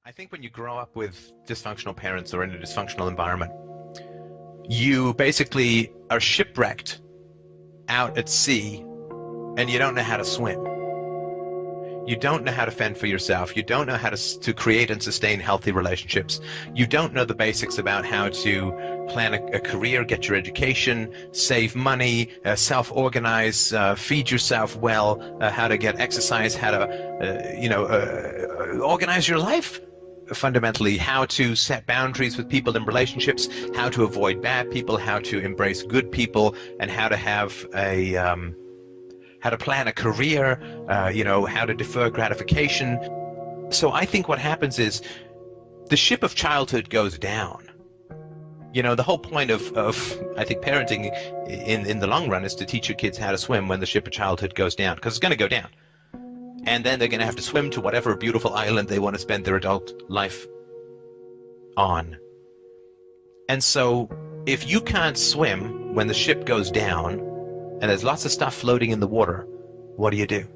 I think when you grow up with dysfunctional parents or in a dysfunctional environment, you basically are shipwrecked out at sea and you don't know how to swim. You don't know how to fend for yourself. You don't know how to create and sustain healthy relationships. You don't know the basics about how to plan a career, get your education, save money, self-organize, feed yourself well, how to get exercise, how to, organize your life. Fundamentally, how to set boundaries with people in relationships, how to avoid bad people, how to embrace good people, and how to have how to plan a career, how to defer gratification. So I think what happens is the ship of childhood goes down. The whole point of I think parenting in the long run is to teach your kids how to swim when the ship of childhood goes down, because it's going to go down. And then they're going to have to swim to whatever beautiful island they want to spend their adult life on. And so if you can't swim when the ship goes down and there's lots of stuff floating in the water, what do?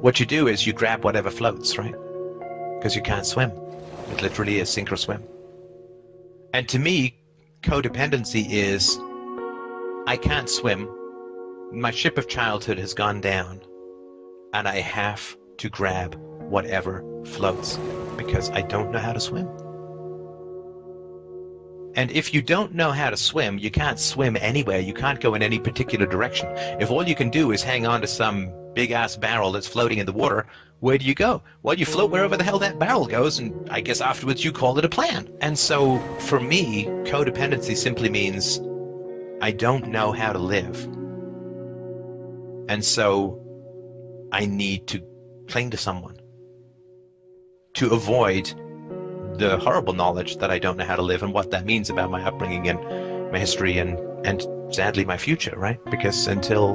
What you do is you grab whatever floats, right? Because you can't swim. It literally is sink or swim. And to me, codependency is, I can't swim. My ship of childhood has gone down. And I have to grab whatever floats because I don't know how to swim. And if you don't know how to swim, you can't swim anywhere. You can't go in any particular direction. If all you can do is hang on to some big-ass barrel that's floating in the water, where do you go? Well, you float wherever the hell that barrel goes, and I guess afterwards you call it a plan. And so, for me, codependency simply means I don't know how to live. And so I need to cling to someone to avoid the horrible knowledge that I don't know how to live and what that means about my upbringing and my history and sadly my future, right? Because until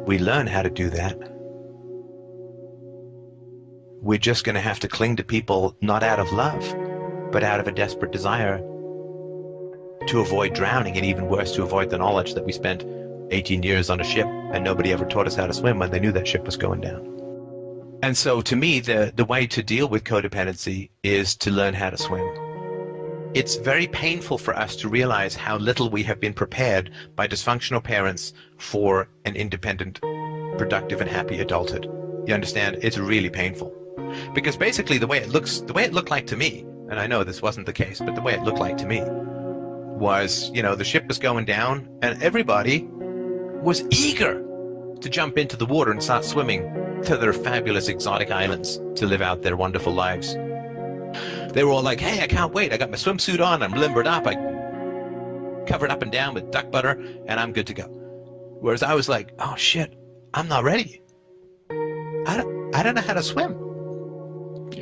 we learn how to do that, we're just going to have to cling to people not out of love, but out of a desperate desire to avoid drowning, and even worse, to avoid the knowledge that we spent 18 years on a ship and nobody ever taught us how to swim when they knew that ship was going down. And so to me, the way to deal with codependency is to learn how to swim. It's very painful for us to realize how little we have been prepared by dysfunctional parents for an independent, productive, and happy adulthood. You understand? It's really painful. Because basically the way it looked like to me, and I know this wasn't the case, but the way it looked like to me was, the ship was going down and everybody was eager to jump into the water and start swimming to their fabulous exotic islands to live out their wonderful lives. They were all like, hey, I can't wait. I got my swimsuit on. I'm limbered up. I covered up and down with duck butter, and I'm good to go. Whereas I was like, oh, shit, I'm not ready. I don't know how to swim.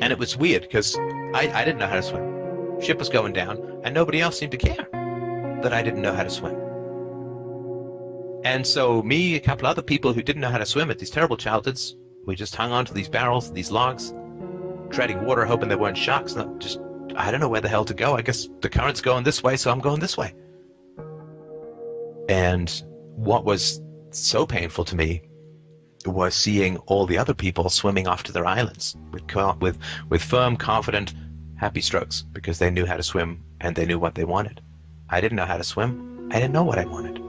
And it was weird because I didn't know how to swim. Ship was going down, and nobody else seemed to care that I didn't know how to swim. And so me, a couple other people who didn't know how to swim at these terrible childhoods, we just hung on to these barrels, these logs, treading water, hoping there weren't sharks. I don't know where the hell to go. I guess the current's going this way, so I'm going this way. And what was so painful to me was seeing all the other people swimming off to their islands with firm, confident, happy strokes because they knew how to swim and they knew what they wanted. I didn't know how to swim. I didn't know what I wanted.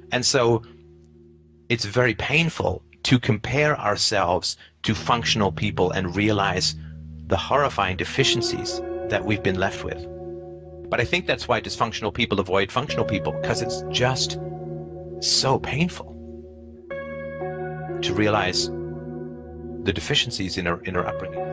And so it's very painful to compare ourselves to functional people and realize the horrifying deficiencies that we've been left with. But I think that's why dysfunctional people avoid functional people, because it's just so painful to realize the deficiencies in our upbringing.